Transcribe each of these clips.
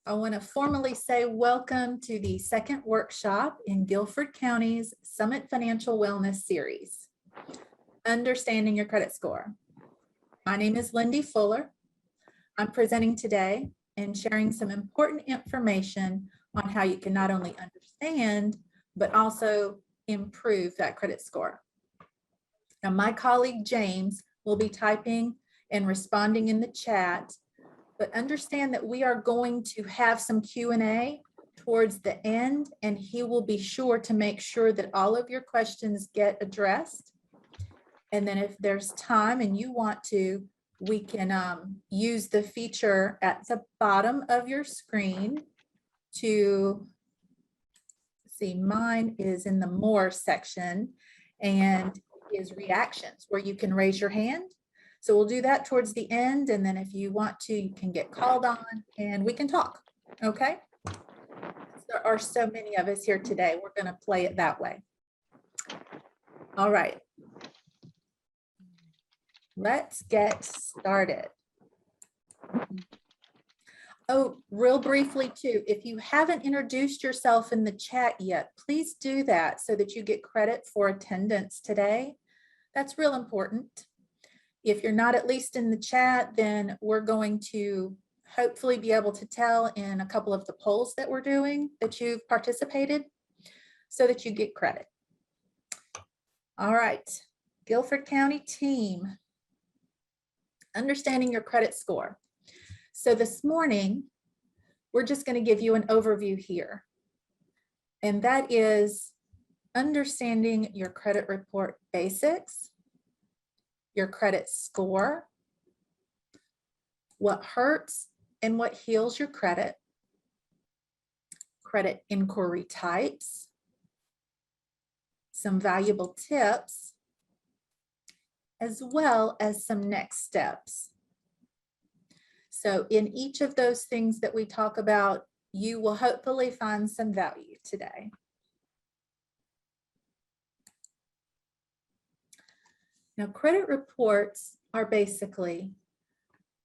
I want to formally say welcome to the second workshop in Guilford County's Summit Financial Wellness Series, Understanding Your Credit Score. My name is Lindy Fuller. I'm presenting today and sharing some important information on how you can not only understand, but also improve that credit score. Now, my colleague James will be typing and responding in the chat, but understand that we are going to have some Q&A towards the end, and he will be sure to make sure that all of your questions get addressed. And then if there's time and you want to, we can use the feature at the bottom of your screen to see. Mine is in the More section and is reactions, where you can raise your hand. So we'll do that towards the end, and then if you want to, you can get called on and we can talk, okay? There are so many of us here today. We're going to play it that way. All right. Let's get started. Oh, real briefly too, if you haven't introduced yourself in the chat yet, please do that so that you get credit for attendance today. That's real important. If you're not at least in the chat, then we're going to hopefully be able to tell in a couple of the polls that we're doing that you've participated so that you get credit. All right, Guilford County team, understanding your credit score. So this morning, we're just going to give you an overview here. And that is understanding your credit report basics, your credit score, what hurts and what heals your credit inquiry types, some valuable tips, as well as some next steps. So in each of those things that we talk about, you will hopefully find some value today. Now, credit reports are basically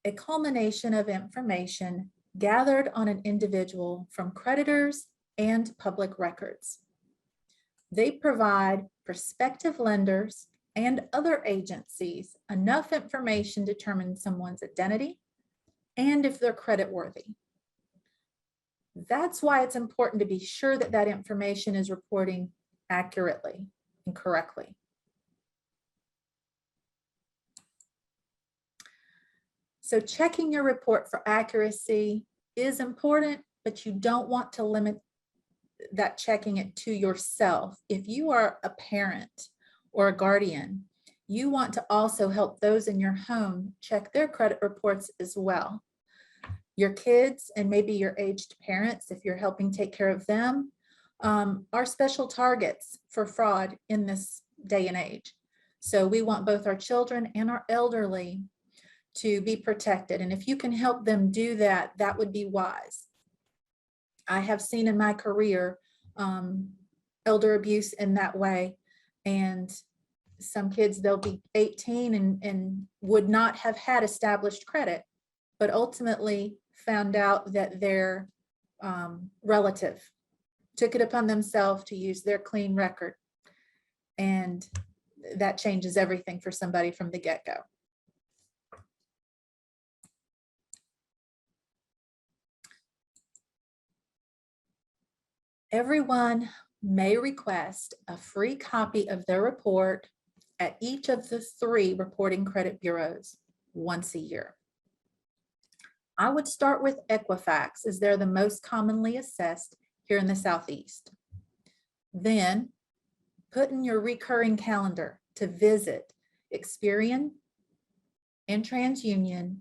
a culmination of information gathered on an individual from creditors and public records. They provide prospective lenders and other agencies enough information to determine someone's identity and if they're creditworthy. That's why it's important to be sure that that information is reporting accurately and correctly. So checking your report for accuracy is important, but you don't want to limit that checking it to yourself. If you are a parent or a guardian, you want to also help those in your home check their credit reports as well. Your kids and maybe your aged parents, if you're helping take care of them, are special targets for fraud in this day and age. So we want both our children and our elderly to be protected. And if you can help them do that, that would be wise. I have seen in my career elder abuse in that way. And some kids, they'll be 18 and would not have had established credit, but ultimately found out that their relative took it upon themselves to use their clean record. And that changes everything for somebody from the get-go. Everyone may request a free copy of their report at each of the 3 reporting credit bureaus once a year. I would start with Equifax, as they're the most commonly assessed here in the Southeast. Then put in your recurring calendar to visit Experian and TransUnion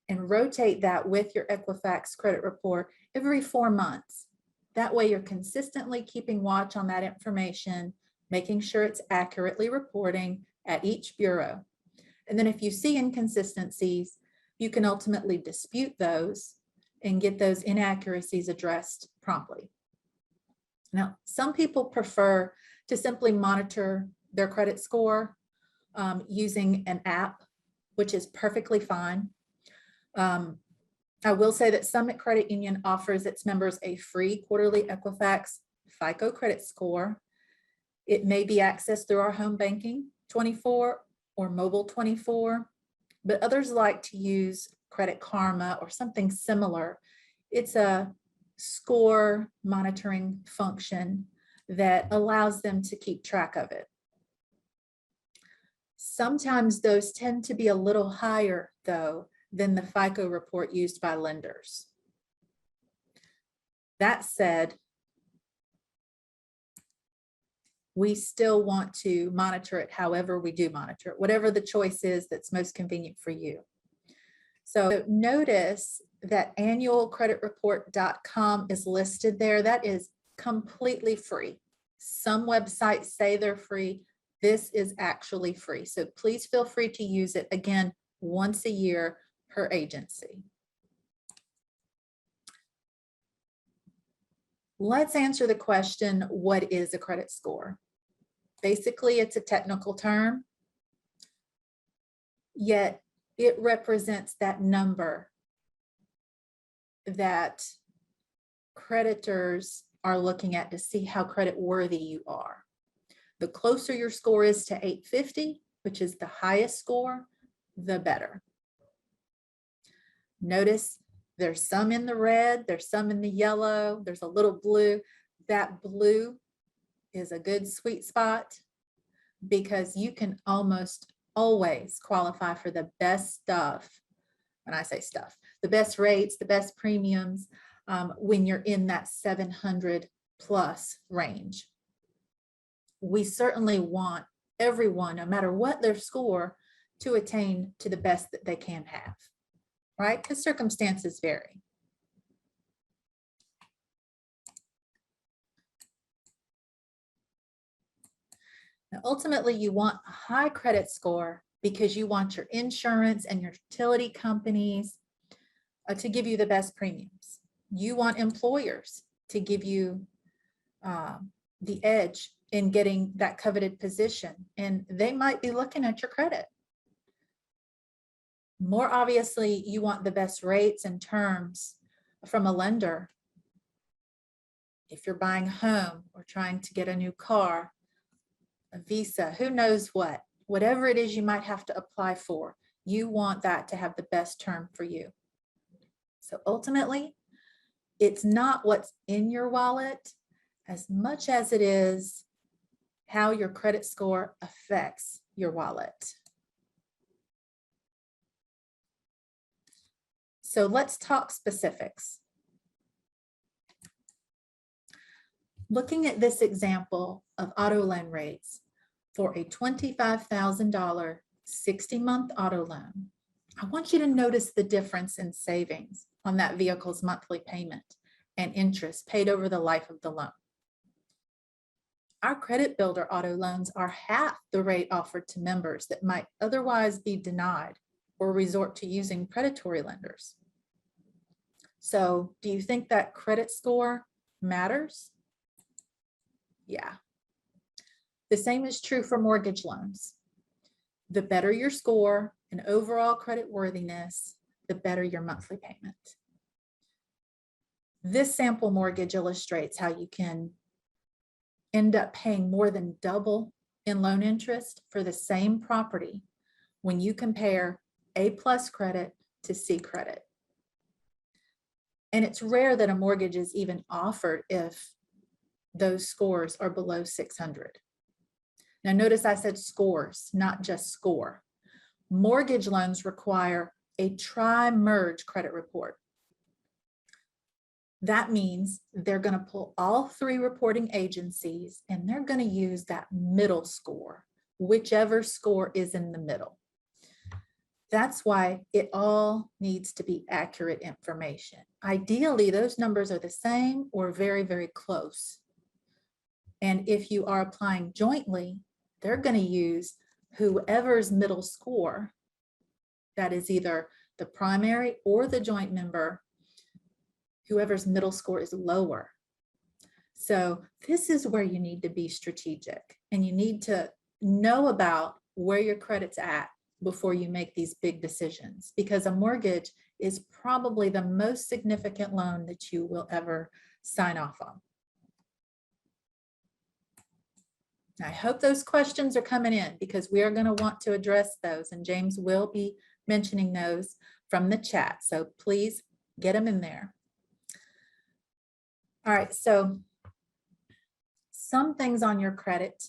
and rotate that with your Equifax credit report every 4 months. That way you're consistently keeping watch on that information, making sure it's accurately reporting at each bureau. And then if you see inconsistencies, you can ultimately dispute those and get those inaccuracies addressed promptly. Now, some people prefer to simply monitor their credit score using an app, which is perfectly fine. I will say that Summit Credit Union offers its members a free quarterly Equifax FICO credit score. It may be accessed through our home banking 24 or mobile 24, but others like to use Credit Karma or something similar. It's a score monitoring function that allows them to keep track of it. Sometimes those tend to be a little higher, though, than the FICO report used by lenders. That said, we still want to monitor it however we do monitor it, whatever the choice is that's most convenient for you. So notice that annualcreditreport.com is listed there. That is completely free. Some websites say they're free. This is actually free. So please feel free to use it, again, once a year per agency. Let's answer the question, what is a credit score? Basically, it's a technical term, yet it represents that number that creditors are looking at to see how credit worthy you are. The closer your score is to 850, which is the highest score, the better. Notice there's some in the red, there's some in the yellow, there's a little blue. That blue is a good sweet spot because you can almost always qualify for the best stuff. When I say stuff, the best rates, the best premiums, when you're in that 700 plus range. We certainly want everyone, no matter what their score, to attain to the best that they can have, right? Because circumstances vary. Now, ultimately, you want a high credit score because you want your insurance and your utility companies to give you the best premiums. You want employers to give you the edge in getting that coveted position, and they might be looking at your credit. More obviously, you want the best rates and terms from a lender. If you're buying a home or trying to get a new car, a visa, who knows what, whatever it is you might have to apply for, you want that to have the best term for you. So ultimately, it's not what's in your wallet as much as it is how your credit score affects your wallet. So let's talk specifics. Looking at this example of auto loan rates for a $25,000 60-month auto loan, I want you to notice the difference in savings on that vehicle's monthly payment and interest paid over the life of the loan. Our Credit Builder auto loans are half the rate offered to members that might otherwise be denied or resort to using predatory lenders. So, do you think that credit score matters? Yeah. The same is true for mortgage loans. The better your score and overall credit worthiness, the better your monthly payment. This sample mortgage illustrates how you can end up paying more than double in loan interest for the same property when you compare A+ credit to C credit. And it's rare that a mortgage is even offered if those scores are below 600. Now notice I said scores, not just score. Mortgage loans require a tri-merge credit report. That means they're going to pull all three reporting agencies and they're going to use that middle score, whichever score is in the middle. That's why it all needs to be accurate information. Ideally, those numbers are the same or very, very close. And if you are applying jointly, they're going to use whoever's middle score, that is either the primary or the joint member, whoever's middle score is lower. So this is where you need to be strategic and you need to know about where your credit's at before you make these big decisions, because a mortgage is probably the most significant loan that you will ever sign off on. I hope those questions are coming in because we are going to want to address those, and James will be mentioning those from the chat. So please get them in there. All right, so some things on your credit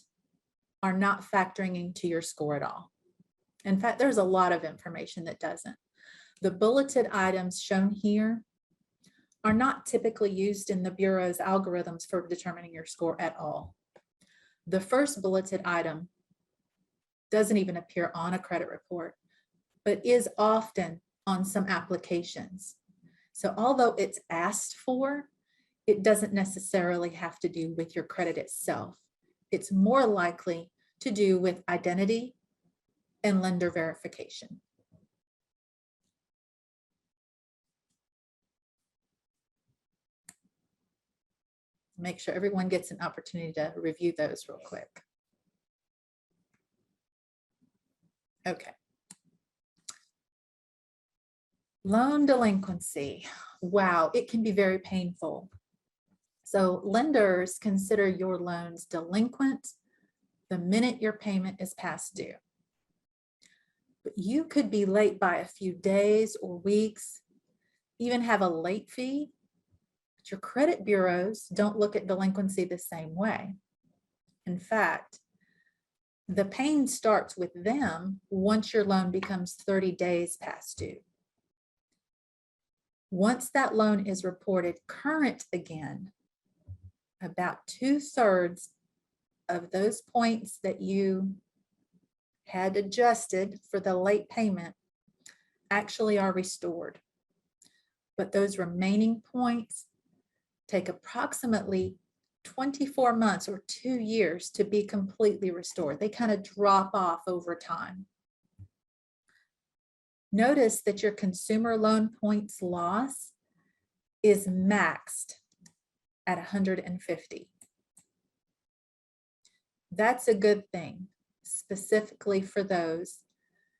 are not factoring into your score at all. In fact, there's a lot of information that doesn't. The bulleted items shown here are not typically used in the Bureau's algorithms for determining your score at all. The first bulleted item doesn't even appear on a credit report, but is often on some applications. So although it's asked for, it doesn't necessarily have to do with your credit itself. It's more likely to do with identity and lender verification. Make sure everyone gets an opportunity to review those real quick. Okay. Loan delinquency. Wow, it can be very painful. So lenders consider your loans delinquent the minute your payment is past due. But you could be late by a few days or weeks, even have a late fee. But your credit bureaus don't look at delinquency the same way. In fact, the pain starts with them once your loan becomes 30 days past due. Once that loan is reported current again, about 2/3 of those points that you had adjusted for the late payment actually are restored. But those remaining points take approximately 24 months or 2 years to be completely restored. They kind of drop off over time. Notice that your consumer loan points loss is maxed at 150. That's a good thing, specifically for those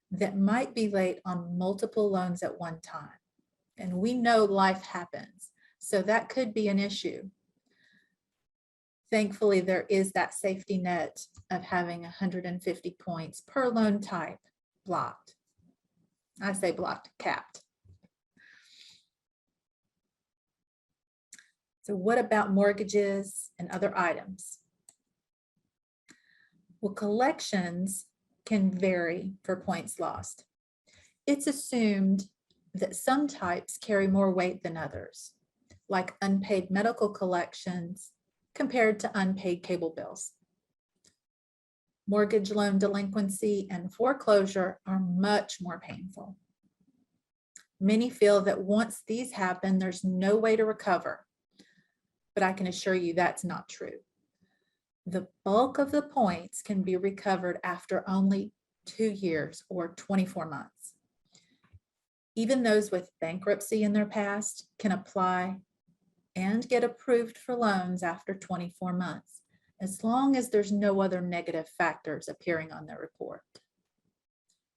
that might be late on multiple loans at one time. And we know life happens, so that could be an issue. Thankfully, there is that safety net of having 150 points per loan type blocked. I say blocked, capped. So what about mortgages and other items? Well, collections can vary for points lost. It's assumed that some types carry more weight than others, like unpaid medical collections compared to unpaid cable bills. Mortgage loan delinquency and foreclosure are much more painful. Many feel that once these happen, there's no way to recover, but I can assure you that's not true. The bulk of the points can be recovered after only 2 years or 24 months. Even those with bankruptcy in their past can apply and get approved for loans after 24 months, as long as there's no other negative factors appearing on their report.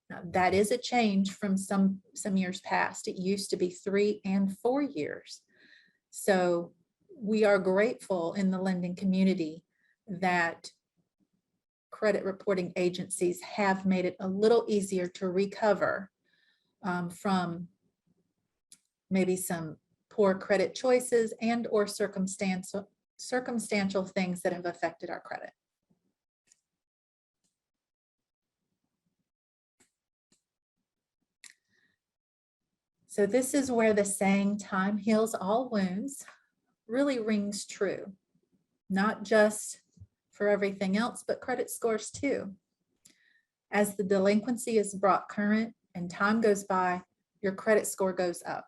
Now, that is a change from some years past. It used to be 3 and 4 years. So we are grateful in the lending community that credit reporting agencies have made it a little easier to recover from maybe some poor credit choices and or circumstantial things that have affected our credit. So this is where the saying time heals all wounds really rings true, not just for everything else, but credit scores too. As the delinquency is brought current and time goes by, your credit score goes up.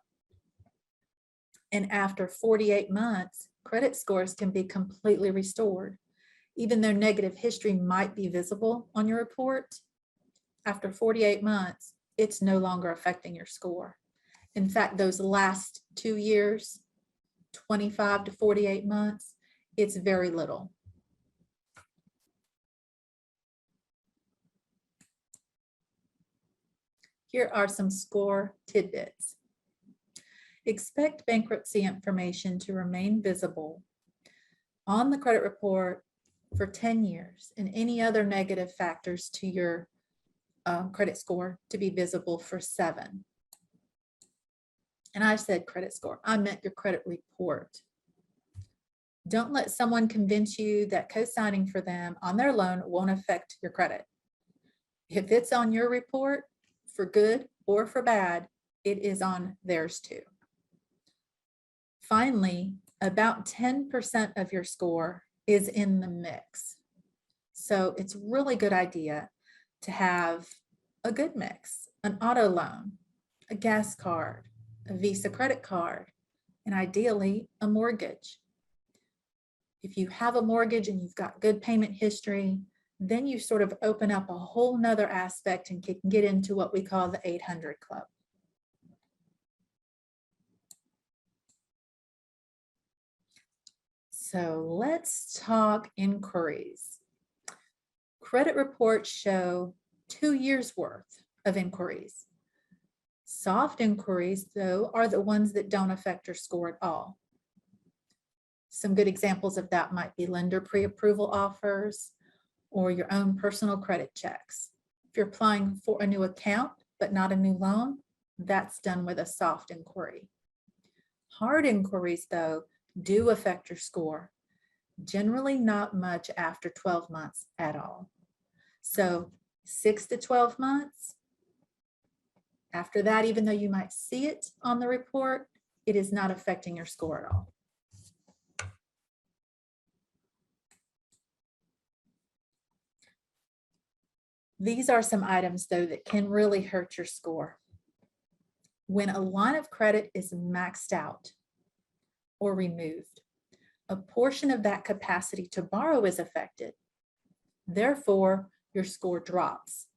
And after 48 months, credit scores can be completely restored. Even though negative history might be visible on your report, after 48 months, it's no longer affecting your score. In fact, those last 2 years, 25 to 48 months, it's very little. Here are some score tidbits. Expect bankruptcy information to remain visible on the credit report for 10 years and any other negative factors to your credit score to be visible for 7. And I said credit score, I meant your credit report. Don't let someone convince you that co-signing for them on their loan won't affect your credit. If it's on your report for good or for bad, it is on theirs too. Finally, about 10% of your score is in the mix. So it's a really good idea to have a good mix, an auto loan, a gas card, a Visa credit card, and ideally a mortgage. If you have a mortgage and you've got good payment history, then you sort of open up a whole nother aspect and can get into what we call the 800 Club. So let's talk inquiries. Credit reports show 2 years worth of inquiries. Soft inquiries, though, are the ones that don't affect your score at all. Some good examples of that might be lender pre-approval offers or your own personal credit checks. If you're applying for a new account, but not a new loan, that's done with a soft inquiry. Hard inquiries, though, do affect your score. Generally not much after 12 months at all. So 6 to 12 months. After that, even though you might see it on the report, it is not affecting your score at all. These are some items, though, that can really hurt your score. When a line of credit is maxed out or removed, a portion of that capacity to borrow is affected. Therefore, your score drops.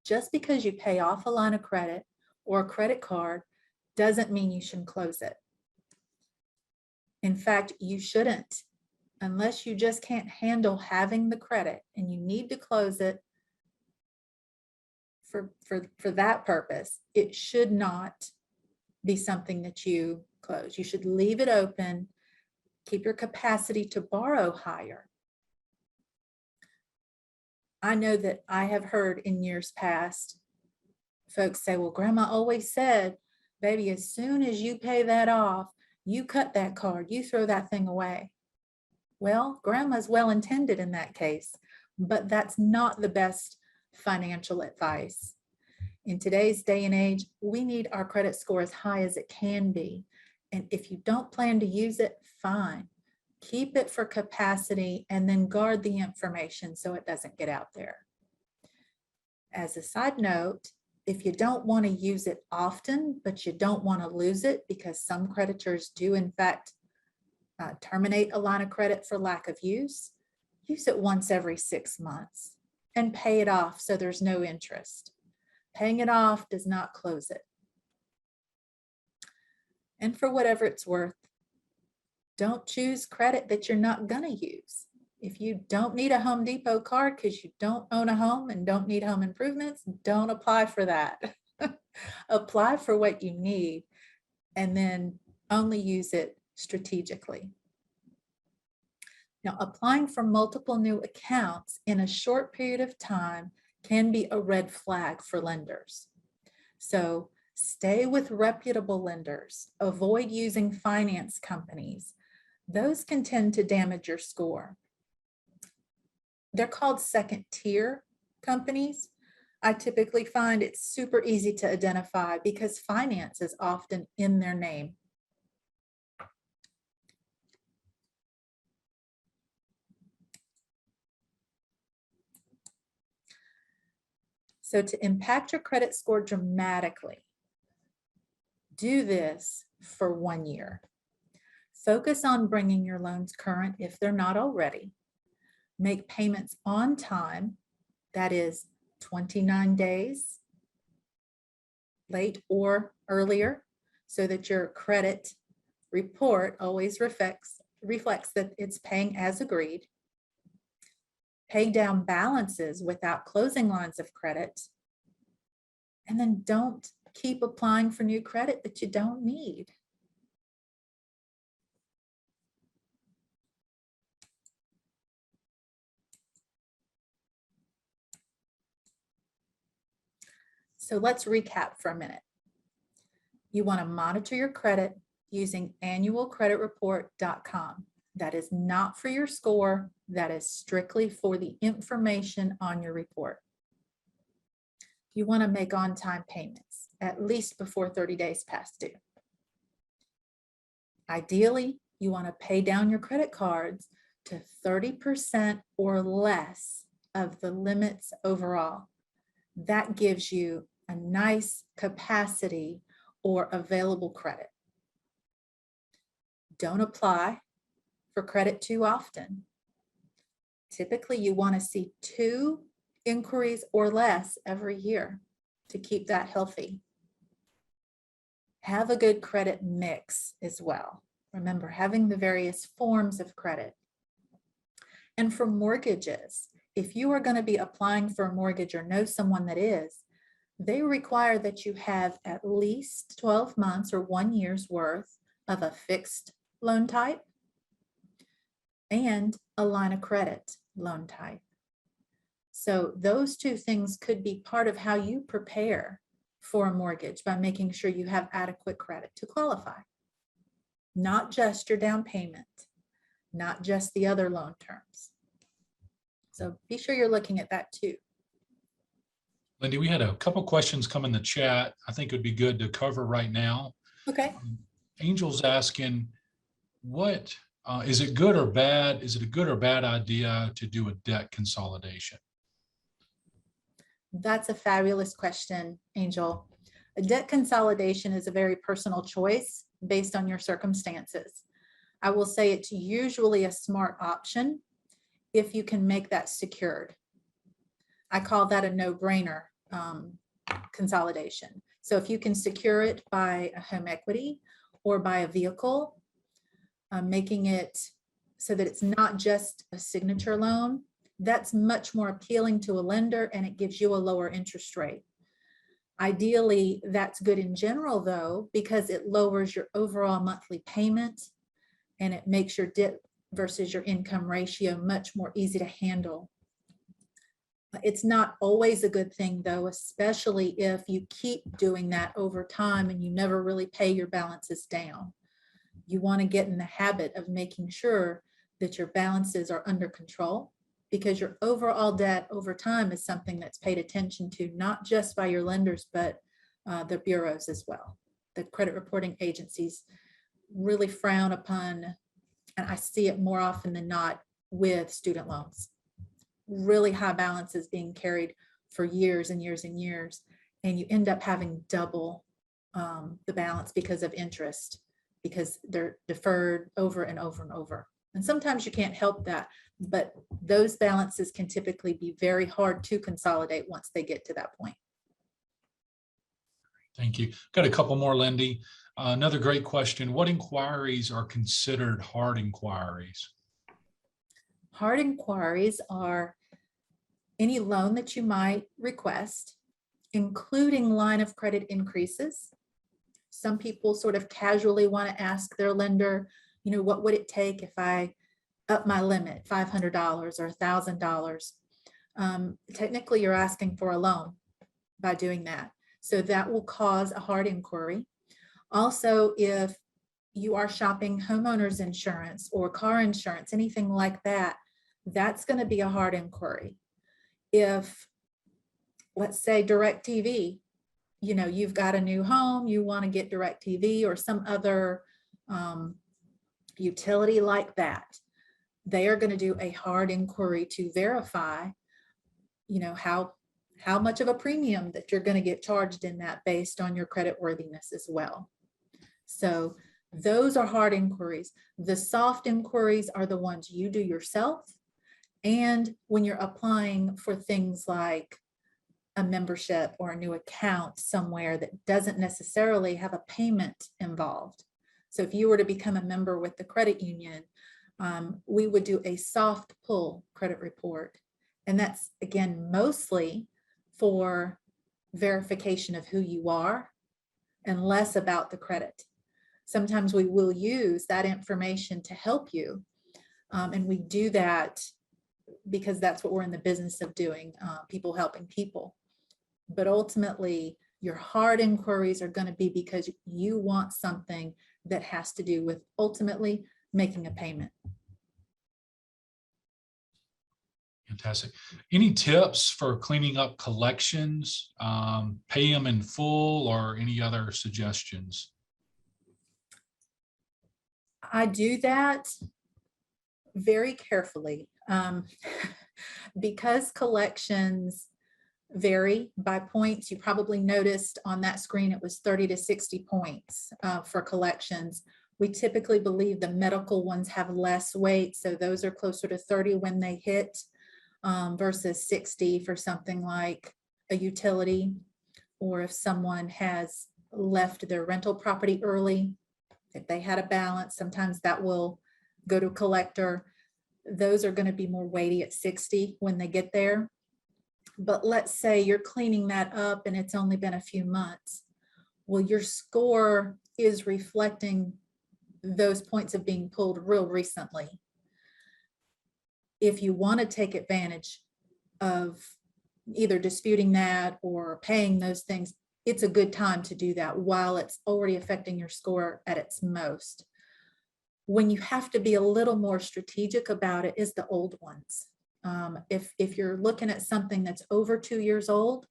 Just because you pay off a line of credit or a credit card doesn't mean you shouldn't close it. In fact, you shouldn't, unless you just can't handle having the credit and you need to close it for that purpose. It should not be something that you close. You should leave it open, keep your capacity to borrow higher. I know that I have heard in years past folks say, well, Grandma always said, baby, as soon as you pay that off, you cut that card, you throw that thing away. Well, Grandma's well-intended in that case, but that's not the best financial advice. In today's day and age, we need our credit score as high as it can be. And if you don't plan to use it, fine. Keep it for capacity and then guard the information so it doesn't get out there. As a side note, if you don't want to use it often, but you don't want to lose it, because some creditors do in fact terminate a line of credit for lack of use it once every 6 months and pay it off so there's no interest. Paying it off does not close it. And for whatever it's worth, don't choose credit that you're not going to use. If you don't need a Home Depot card because you don't own a home and don't need home improvements, don't apply for that. Apply for what you need and then only use it strategically. Now, applying for multiple new accounts in a short period of time can be a red flag for lenders. So stay with reputable lenders. Avoid using finance companies. Those can tend to damage your score. They're called second tier companies. I typically find it's super easy to identify because finance is often in their name. So to impact your credit score dramatically, do this for 1 year. Focus on bringing your loans current if they're not already. Make payments on time, that is 29 days late or earlier, so that your credit report always reflects that it's paying as agreed. Pay down balances without closing lines of credit. And then don't keep applying for new credit that you don't need. So let's recap for a minute. You want to monitor your credit using annualcreditreport.com. That is not for your score. That is strictly for the information on your report. You want to make on-time payments, at least before 30 days past due. Ideally, you want to pay down your credit cards to 30% or less of the limits overall. That gives you a nice capacity or available credit. Don't apply for credit too often. Typically, you want to see 2 inquiries or less every year to keep that healthy. Have a good credit mix as well. Remember, having the various forms of credit. And for mortgages, if you are going to be applying for a mortgage or know someone that is, they require that you have at least 12 months or 1 year's worth of a fixed loan type and a line of credit loan type. So those 2 things could be part of how you prepare for a mortgage by making sure you have adequate credit to qualify. Not just your down payment, not just the other loan terms. So be sure you're looking at that too. Lindy, we had a couple questions come in the chat. I think it would be good to cover right now. Okay. Angel's asking, what is it good or bad? Is it a good or bad idea to do a debt consolidation? That's a fabulous question, Angel. A debt consolidation is a very personal choice based on your circumstances. I will say it's usually a smart option if you can make that secured. I call that a no-brainer consolidation. So if you can secure it by a home equity or by a vehicle, making it so that it's not just a signature loan, that's much more appealing to a lender and it gives you a lower interest rate. Ideally, that's good in general though, because it lowers your overall monthly payment and it makes your debt versus your income ratio much more easy to handle. It's not always a good thing though, especially if you keep doing that over time and you never really pay your balances down. You want to get in the habit of making sure that your balances are under control, because your overall debt over time is something that's paid attention to, not just by your lenders, but the bureaus as well. The credit reporting agencies really frown upon, and I see it more often than not with student loans. Really high balances being carried for years and years and years, and you end up having double the balance because of interest, because they're deferred over and over and over. And sometimes you can't help that, but those balances can typically be very hard to consolidate once they get to that point. Thank you. Got a couple more, Lindy. Another great question. What inquiries are considered hard inquiries? Hard inquiries are any loan that you might request, including line of credit increases. Some people sort of casually want to ask their lender, you know, what would it take if I up my limit, $500 or $1,000? Technically, you're asking for a loan by doing that. So that will cause a hard inquiry. Also, if you are shopping homeowners insurance or car insurance, anything like that, that's going to be a hard inquiry. If, let's say, DirecTV, you know, you've got a new home, you want to get DirecTV or some other utility like that, they are going to do a hard inquiry to verify, you know, how much of a premium that you're going to get charged in that based on your credit worthiness as well. So those are hard inquiries. The soft inquiries are the ones you do yourself. And when you're applying for things like a membership or a new account somewhere that doesn't necessarily have a payment involved. So if you were to become a member with the credit union, we would do a soft pull credit report. And that's, again, mostly for verification of who you are and less about the credit. Sometimes we will use that information to help you. And we do that because that's what we're in the business of doing, people helping people. But ultimately, your hard inquiries are going to be because you want something that has to do with ultimately making a payment. Fantastic. Any tips for cleaning up collections, pay them in full, or any other suggestions? I do that very carefully because collections vary by points. You probably noticed on that screen it was 30 to 60 points for collections. We typically believe the medical ones have less weight, so those are closer to 30 when they hit versus 60 for something like a utility, or if someone has left their rental property early, if they had a balance, sometimes that will go to a collector. Those are going to be more weighty at 60 when they get there. But let's say you're cleaning that up and it's only been a few months. Well, your score is reflecting those points of being pulled real recently. If you want to take advantage of either disputing that or paying those things, it's a good time to do that while it's already affecting your score at its most. When you have to be a little more strategic about it is the old ones. If you're looking at something that's over 2 years old,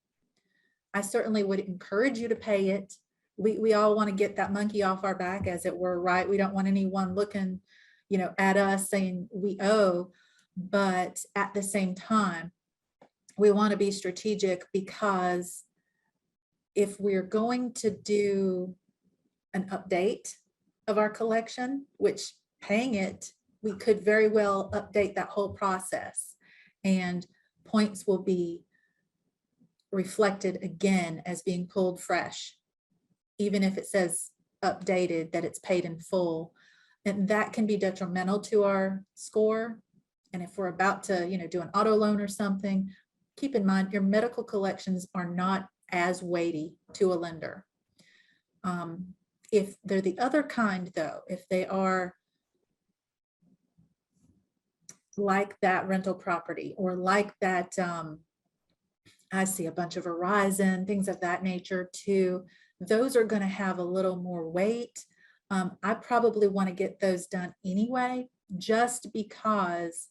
I certainly would encourage you to pay it. We all want to get that monkey off our back, as it were, right? We don't want anyone looking, at us saying we owe, but at the same time, we want to be strategic, because if we're going to do an update of our collection, which paying it, we could very well update that whole process, and points will be reflected again as being pulled fresh, even if it says updated that it's paid in full. And that can be detrimental to our score. And if we're about to, do an auto loan or something, keep in mind your medical collections are not as weighty to a lender. If they're the other kind, though, if they are like that rental property, or like that, I see a bunch of Verizon, things of that nature too, those are going to have a little more weight. I probably want to get those done anyway, just because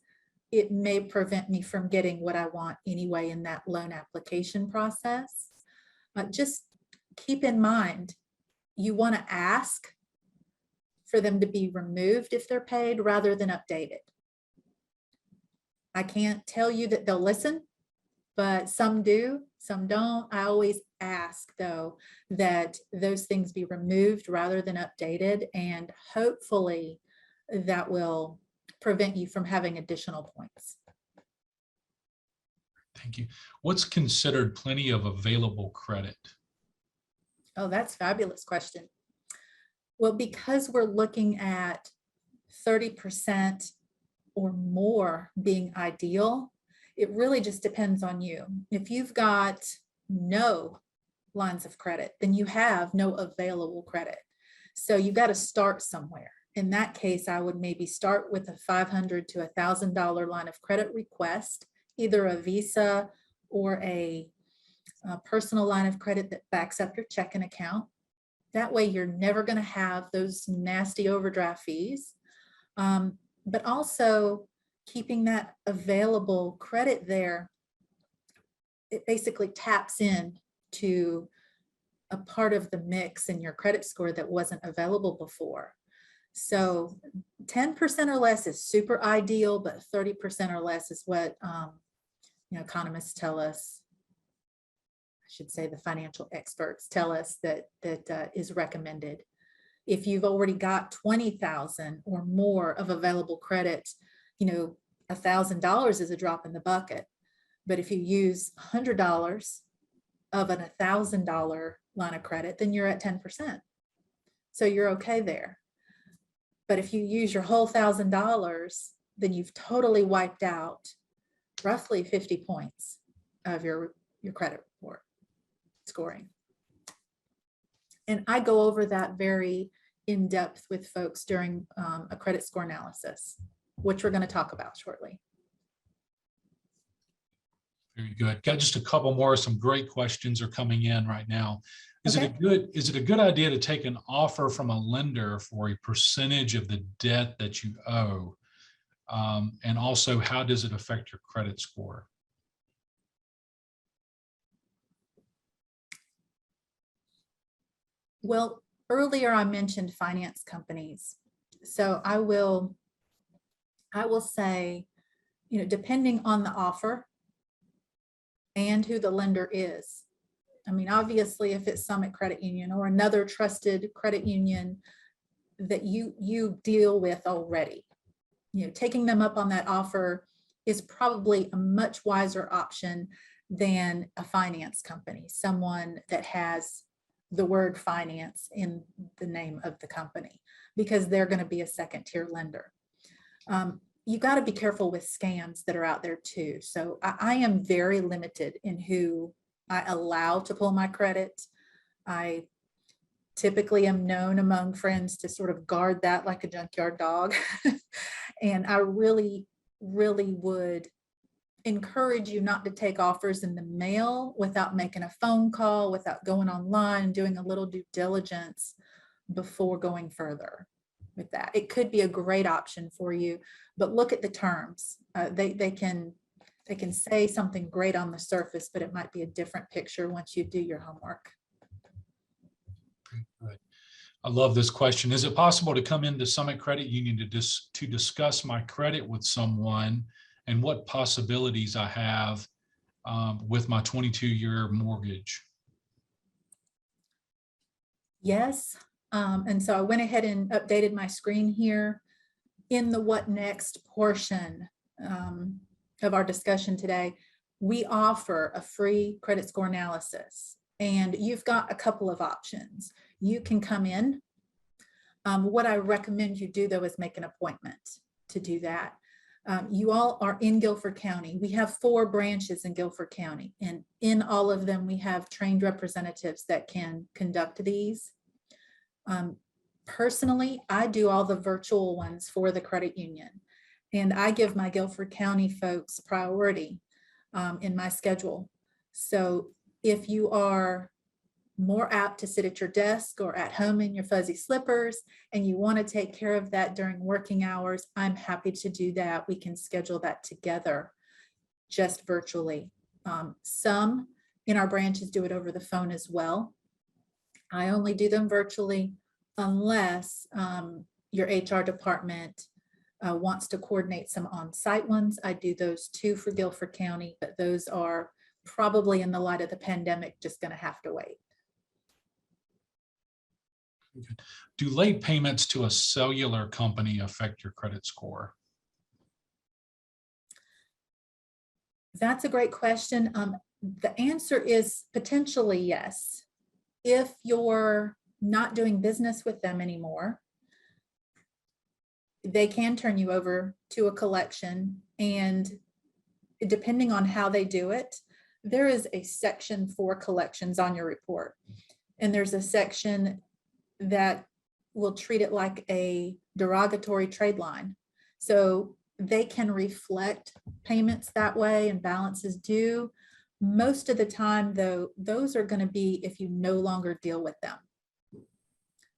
it may prevent me from getting what I want anyway in that loan application process. Just keep in mind, you want to ask for them to be removed if they're paid rather than updated. I can't tell you that they'll listen, but some do, some don't. I always ask, though, that those things be removed rather than updated, and hopefully that will prevent you from having additional points. Thank you. What's considered plenty of available credit? Oh, that's a fabulous question. Well, because we're looking at 30% or more being ideal, it really just depends on you. If you've got no lines of credit, then you have no available credit. So you got to start somewhere. In that case, I would maybe start with a $500 to $1,000 line of credit request, either a Visa or a personal line of credit that backs up your checking account. That way you're never going to have those nasty overdraft fees. But also keeping that available credit there, it basically taps in to a part of the mix in your credit score that wasn't available before. So 10% or less is super ideal, but 30% or less is what economists tell us. I should say the financial experts tell us that is recommended. If you've already got 20,000 or more of available credit, $1,000 is a drop in the bucket. But if you use $100 of an $1,000 line of credit, then you're at 10%. So you're okay there. But if you use your whole $1,000, then you've totally wiped out roughly 50 points of your credit report scoring. And I go over that very in depth with folks during a credit score analysis, which we're going to talk about shortly. Very good. Got just a couple more. Some great questions are coming in right now. Is it a good idea to take an offer from a lender for a percentage of the debt that you owe? And also, how does it affect your credit score? Well, earlier I mentioned finance companies. So I will say, depending on the offer and who the lender is. I mean, obviously, if it's Summit Credit Union or another trusted credit union that you deal with already, taking them up on that offer is probably a much wiser option than a finance company, someone that has the word finance in the name of the company, because they're going to be a second tier lender. You got to be careful with scams that are out there too. So I am very limited in who I allow to pull my credit. I typically am known among friends to sort of guard that like a junkyard dog. And I really, really would encourage you not to take offers in the mail without making a phone call, without going online, doing a little due diligence before going further with that. It could be a great option for you, but look at the terms. They can say something great on the surface, but it might be a different picture once you do your homework. Good. I love this question. Is it possible to come into Summit Credit Union to discuss my credit with someone and what possibilities I have with my 22-year mortgage? Yes. And so I went ahead and updated my screen here. In the what next portion of our discussion today, we offer a free credit score analysis, and you've got a couple of options. You can come in. What I recommend you do, though, is make an appointment to do that. You all are in Guilford County. We have 4 branches in Guilford County, and in all of them, we have trained representatives that can conduct these. Personally, I do all the virtual ones for the credit union, and I give my Guilford County folks priority in my schedule. So if you are more apt to sit at your desk or at home in your fuzzy slippers and you want to take care of that during working hours, I'm happy to do that. We can schedule that together just virtually. Some in our branches do it over the phone as well. I only do them virtually unless your HR department wants to coordinate some on-site ones. I do those too for Guilford County, but those are probably, in the light of the pandemic, just going to have to wait. Do late payments to a cellular company affect your credit score? That's a great question. The answer is potentially yes. If you're not doing business with them anymore, they can turn you over to a collection, and depending on how they do it, there is a section for collections on your report, and there's a section that will treat it like a derogatory trade line. So they can reflect payments that way and balances due. Most of the time, though, those are going to be if you no longer deal with them.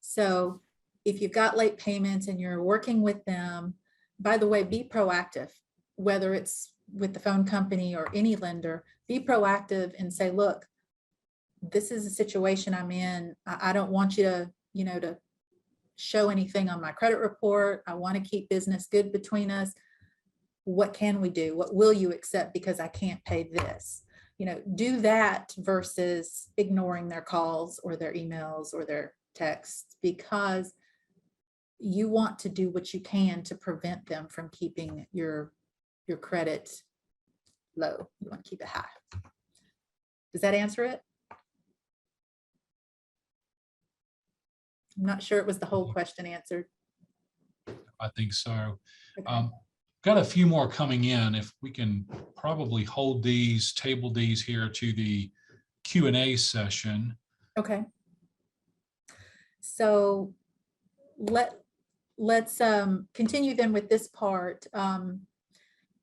So if you've got late payments and you're working with them, by the way, be proactive, whether it's with the phone company or any lender, be proactive and say, look, this is a situation I'm in. I don't want you to, to show anything on my credit report. I want to keep business good between us. What can we do? What will you accept because I can't pay this? Do that versus ignoring their calls or their emails or their texts, because you want to do what you can to prevent them from keeping your credit low. You want to keep it high. Does that answer it? I'm not sure it was the whole question answered. I think so. Okay. Got a few more coming in. If we can probably table these here to the Q&A session. Okay. So let's continue then with this part.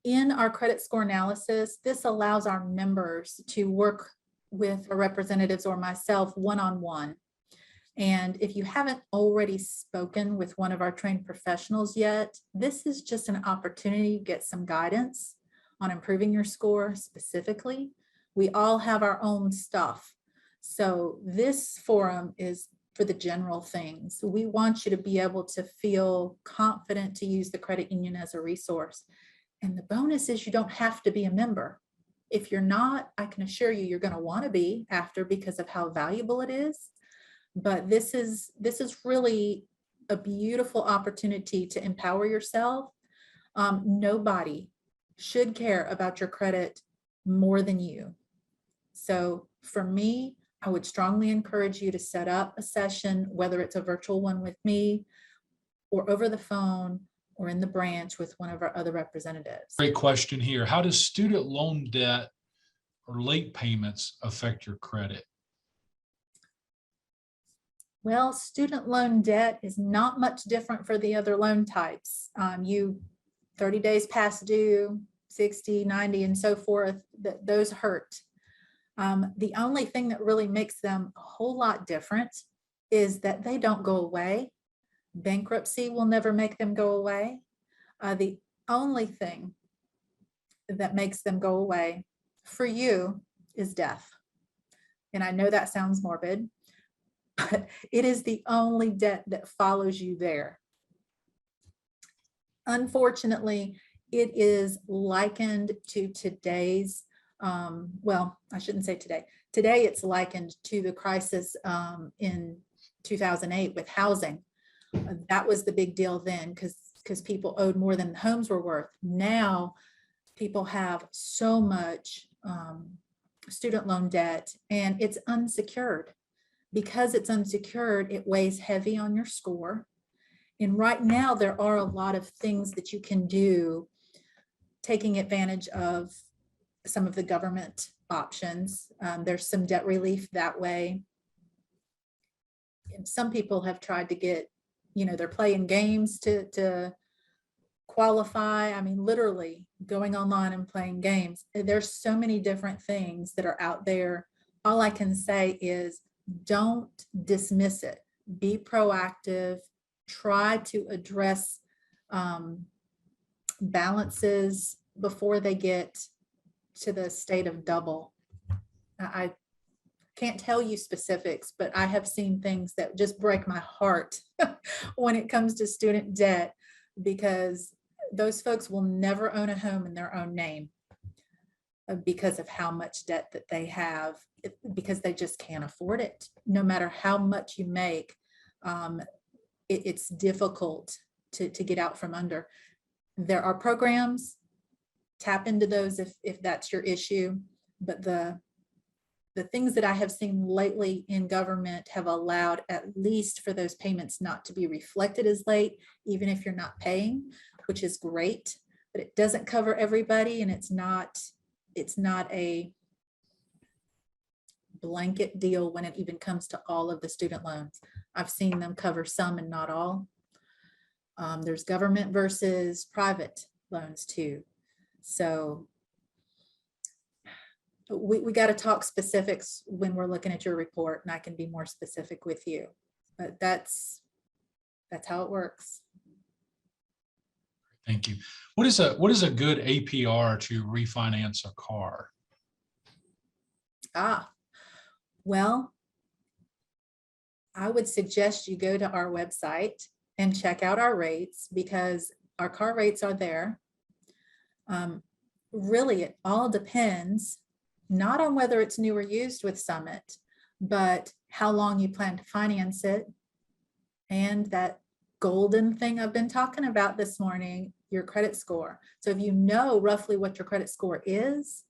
In our credit score analysis, this allows our members to work with our representatives or myself one-on-one. And if you haven't already spoken with one of our trained professionals yet, this is just an opportunity to get some guidance on improving your score specifically. We all have our own stuff. So this forum is for the general things. We want you to be able to feel confident to use the credit union as a resource. And the bonus is you don't have to be a member. If you're not, I can assure you, you're going to want to be after because of how valuable it is. But this is really a beautiful opportunity to empower yourself. Nobody should care about your credit more than you. So for me, I would strongly encourage you to set up a session, whether it's a virtual one with me or over the phone or in the branch with one of our other representatives. Great question here. How does student loan debt or late payments affect your credit? Well, student loan debt is not much different for the other loan types. You 30 days past due, 60, 90, and so forth, those hurt. The only thing that really makes them a whole lot different is that they don't go away. Bankruptcy will never make them go away. The only thing that makes them go away for you is death. And I know that sounds morbid, but it is the only debt that follows you there. Unfortunately, it is likened to today's, well, I shouldn't say today. Today, it's likened to the crisis in 2008 with housing. That was the big deal then because people owed more than homes were worth. Now, people have so much student loan debt and it's unsecured. Because it's unsecured, it weighs heavy on your score. And right now, there are a lot of things that you can do, taking advantage of some of the government options. There's some debt relief that way. And some people have tried to get, they're playing games to qualify. I mean, literally going online and playing games. There's so many different things that are out there. All I can say is don't dismiss it. Be proactive. Try to address balances before they get to the state of double. I can't tell you specifics, but I have seen things that just break my heart when it comes to student debt, because those folks will never own a home in their own name because of how much debt that they have, because they just can't afford it. No matter how much you make, it's difficult to get out from under. There are programs, tap into those if that's your issue, but the things that I have seen lately in government have allowed at least for those payments not to be reflected as late, even if you're not paying, which is great, but it doesn't cover everybody, and it's not a blanket deal when it even comes to all of the student loans. I've seen them cover some and not all. There's government versus private loans too. So we got to talk specifics when we're looking at your report, and I can be more specific with you, but that's how it works. Thank you. What is a good APR to refinance a car? Well, I would suggest you go to our website and check out our rates, because our car rates are there. Really, it all depends, not on whether it's new or used with Summit, but how long you plan to finance it. And that golden thing I've been talking about this morning, your credit score. So if you know roughly what your credit score is,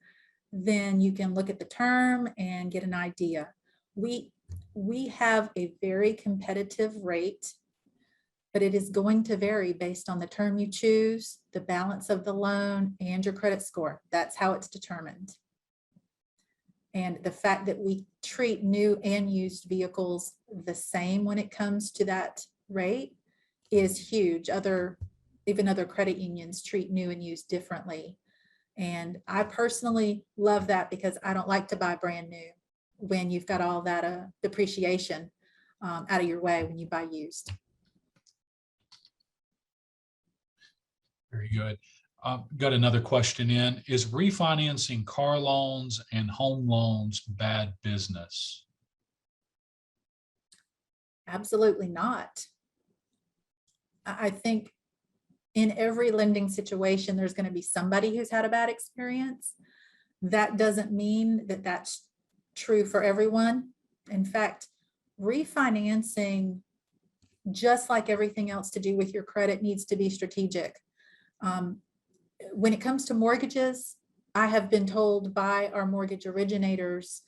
then you can look at the term and get an idea. We have a very competitive rate, but it is going to vary based on the term you choose, the balance of the loan, and your credit score. That's how it's determined. And the fact that we treat new and used vehicles the same when it comes to that rate is huge. Even other credit unions treat new and used differently. And I personally love that because I don't like to buy brand new when you've got all that depreciation out of your way when you buy used. Very good. Got another question in. Is refinancing car loans and home loans bad business? Absolutely not. I think in every lending situation, there's going to be somebody who's had a bad experience. That doesn't mean that that's true for everyone. In fact, refinancing, just like everything else to do with your credit, needs to be strategic. When it comes to mortgages, I have been told by our mortgage originators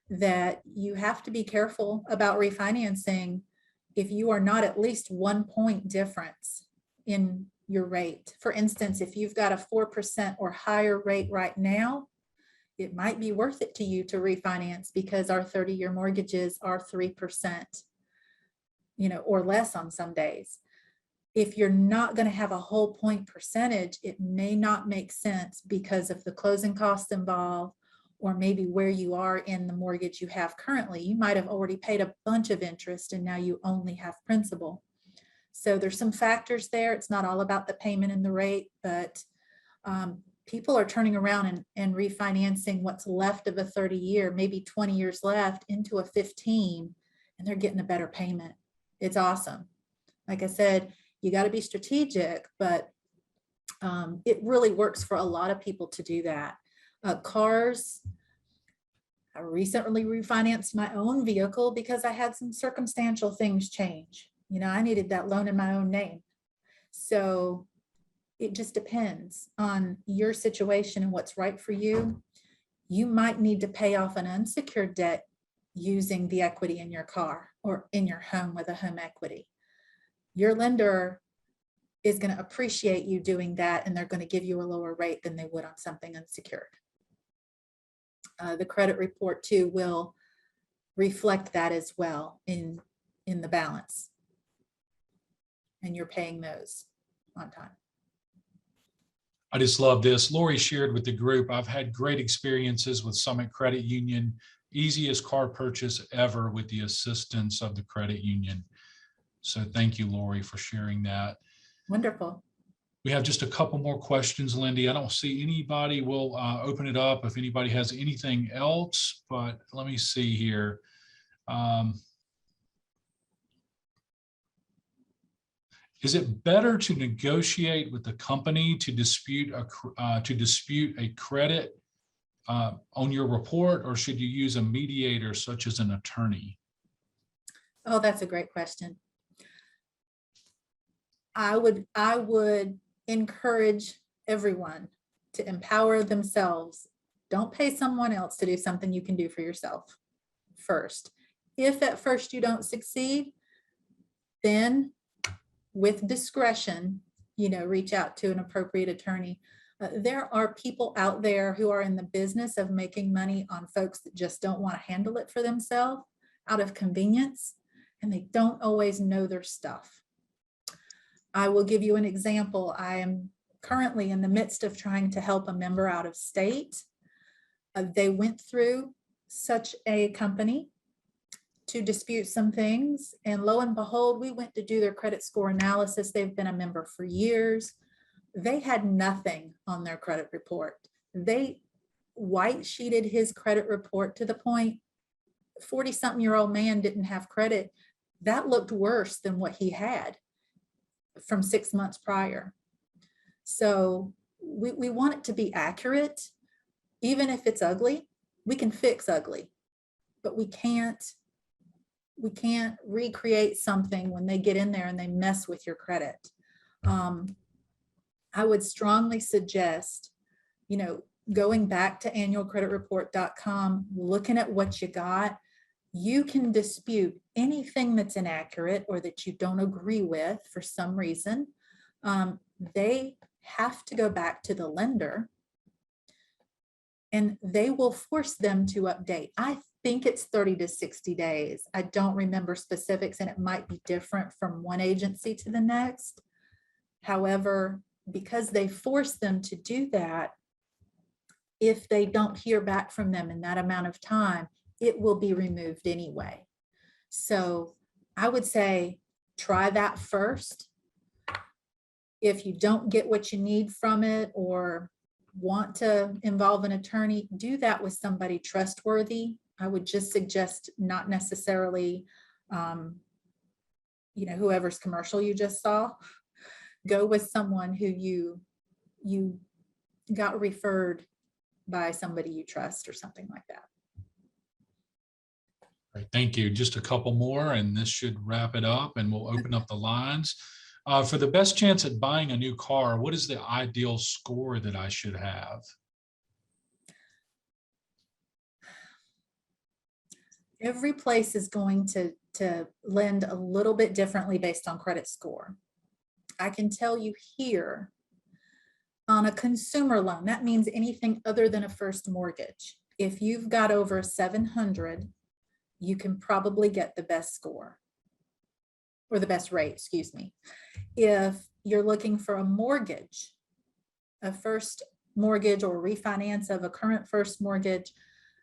that you have to be careful about refinancing if you are not at least 1 point difference in your rate. For instance, if you've got a 4% or higher rate right now, it might be worth it to you to refinance because our 30-year mortgages are 3%, or less on some days. If you're not going to have a whole point percentage, it may not make sense because of the closing costs involved, or maybe where you are in the mortgage you have currently. You might have already paid a bunch of interest and now you only have principal. So there's some factors there. It's not all about the payment and the rate, but people are turning around and refinancing what's left of a 30-year, maybe 20 years left, into a 15, and they're getting a better payment. It's awesome. Like I said, you got to be strategic, but it really works for a lot of people to do that. Cars, I recently refinanced my own vehicle because I had some circumstantial things change. I needed that loan in my own name. So it just depends on your situation and what's right for you. You might need to pay off an unsecured debt using the equity in your car or in your home with a home equity. Your lender is going to appreciate you doing that, and they're going to give you a lower rate than they would on something unsecured. The credit report too will reflect that as well in the balance, and you're paying those on time. I just love this. Lori shared with the group, I've had great experiences with Summit Credit Union, easiest car purchase ever with the assistance of the credit union. So thank you, Lori, for sharing that. Wonderful. We have just a couple more questions, Lindy. I don't see anybody. We'll open it up if anybody has anything else, but let me see here. Is it better to negotiate with the company to dispute a credit on your report, or should you use a mediator such as an attorney? Oh, that's a great question. I would encourage everyone to empower themselves. Don't pay someone else to do something you can do for yourself first. If at first you don't succeed, then with discretion, reach out to an appropriate attorney. There are people out there who are in the business of making money on folks that just don't want to handle it for themselves out of convenience, and they don't always know their stuff. I will give you an example. I am currently in the midst of trying to help a member out of state. They went through such a company to dispute some things, and lo and behold, we went to do their credit score analysis. They've been a member for years. They had nothing on their credit report. They white sheeted his credit report to the point 40-something-year-old man didn't have credit. That looked worse than what he had from 6 months prior. So we want it to be accurate. Even if it's ugly, we can fix ugly, but we can't recreate something when they get in there and they mess with your credit. I would strongly suggest, going back to annualcreditreport.com, looking at what you got. You can dispute anything that's inaccurate or that you don't agree with for some reason. They have to go back to the lender and they will force them to update. I think it's 30 to 60 days. I don't remember specifics, and it might be different from one agency to the next. However, because they force them to do that, if they don't hear back from them in that amount of time, it will be removed anyway. So I would say try that first. If you don't get what you need from it or want to involve an attorney, do that with somebody trustworthy. I would just suggest not necessarily, whoever's commercial you just saw. Go with someone who you got referred by somebody you trust or something like that. All right, thank you. Just a couple more, and this should wrap it up, and we'll open up the lines. For the best chance at buying a new car, what is the ideal score that I should have? Every place is going to lend a little bit differently based on credit score. I can tell you here, on a consumer loan, that means anything other than a first mortgage. If you've got over 700, you can probably get the best score, or the best rate, excuse me. If you're looking for a mortgage, a first mortgage or refinance of a current first mortgage,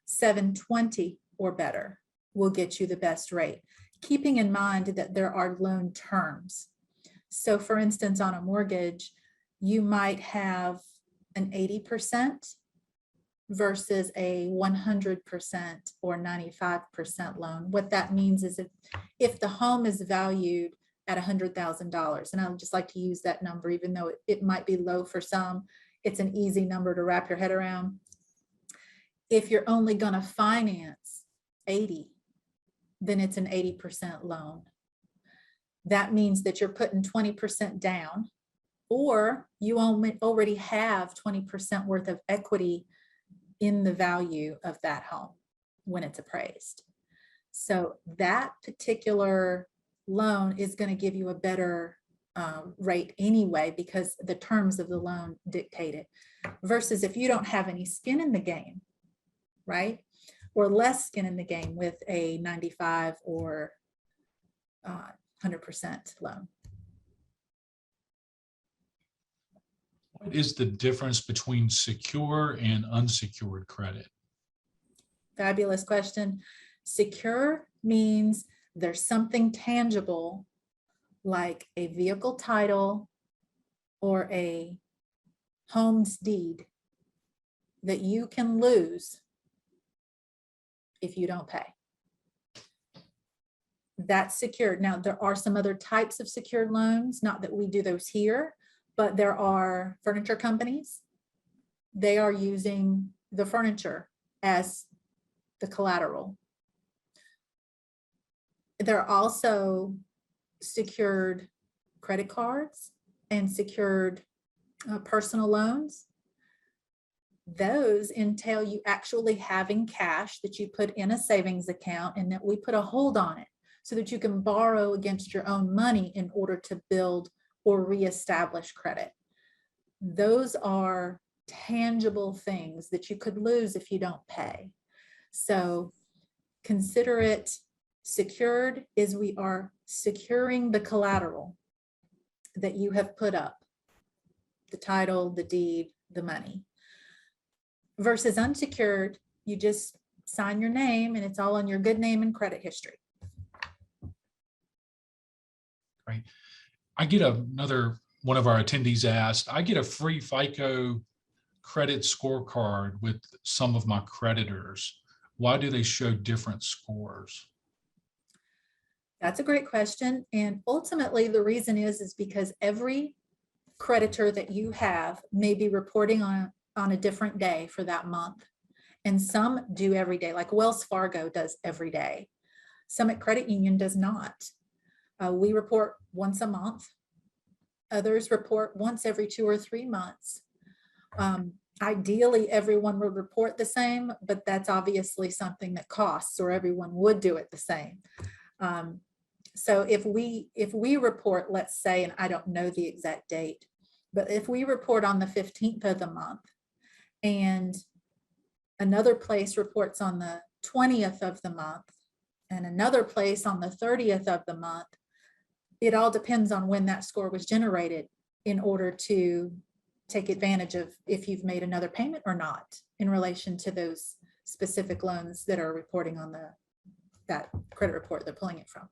720 or better will get you the best rate, keeping in mind that there are loan terms. So for instance, on a mortgage, you might have an 80% versus a 100% or 95% loan. What that means is if the home is valued at $100,000, and I would just like to use that number, even though it might be low for some, it's an easy number to wrap your head around. If you're only going to finance 80, then it's an 80% loan. That means that you're putting 20% down, or you already have 20% worth of equity in the value of that home when it's appraised. So that particular loan is going to give you a better rate anyway, because the terms of the loan dictate it, versus if you don't have any skin in the game, right? Or less skin in the game with a 95 or 100% loan. What is the difference between secure and unsecured credit? Fabulous question. Secure means there's something tangible like a vehicle title or a home's deed that you can lose if you don't pay. That's secured. Now, there are some other types of secured loans, not that we do those here, but there are furniture companies. They are using the furniture as the collateral. There are also secured credit cards and secured personal loans. Those entail you actually having cash that you put in a savings account, and that we put a hold on it so that you can borrow against your own money in order to build or reestablish credit. Those are tangible things that you could lose if you don't pay. So consider it secured, is we are securing the collateral that you have put up, the title, the deed, the money. Versus unsecured, you just sign your name and it's all on your good name and credit history. Right. I get another one of our attendees asked, I get a free FICO credit scorecard with some of my creditors. Why do they show different scores? That's a great question. And ultimately the reason is because every creditor that you have may be reporting on a different day for that month. And some do every day, like Wells Fargo does every day. Summit Credit Union does not. We report once a month. Others report once every 2 or 3 months. Ideally, everyone would report the same, but that's obviously something that costs, or everyone would do it the same. So if we report, let's say, and I don't know the exact date, but if we report on the 15th of the month and Another place reports on the 20th of the month, and another place on the 30th of the month. It all depends on when that score was generated in order to take advantage of if you've made another payment or not in relation to those specific loans that are reporting on that credit report they're pulling it from.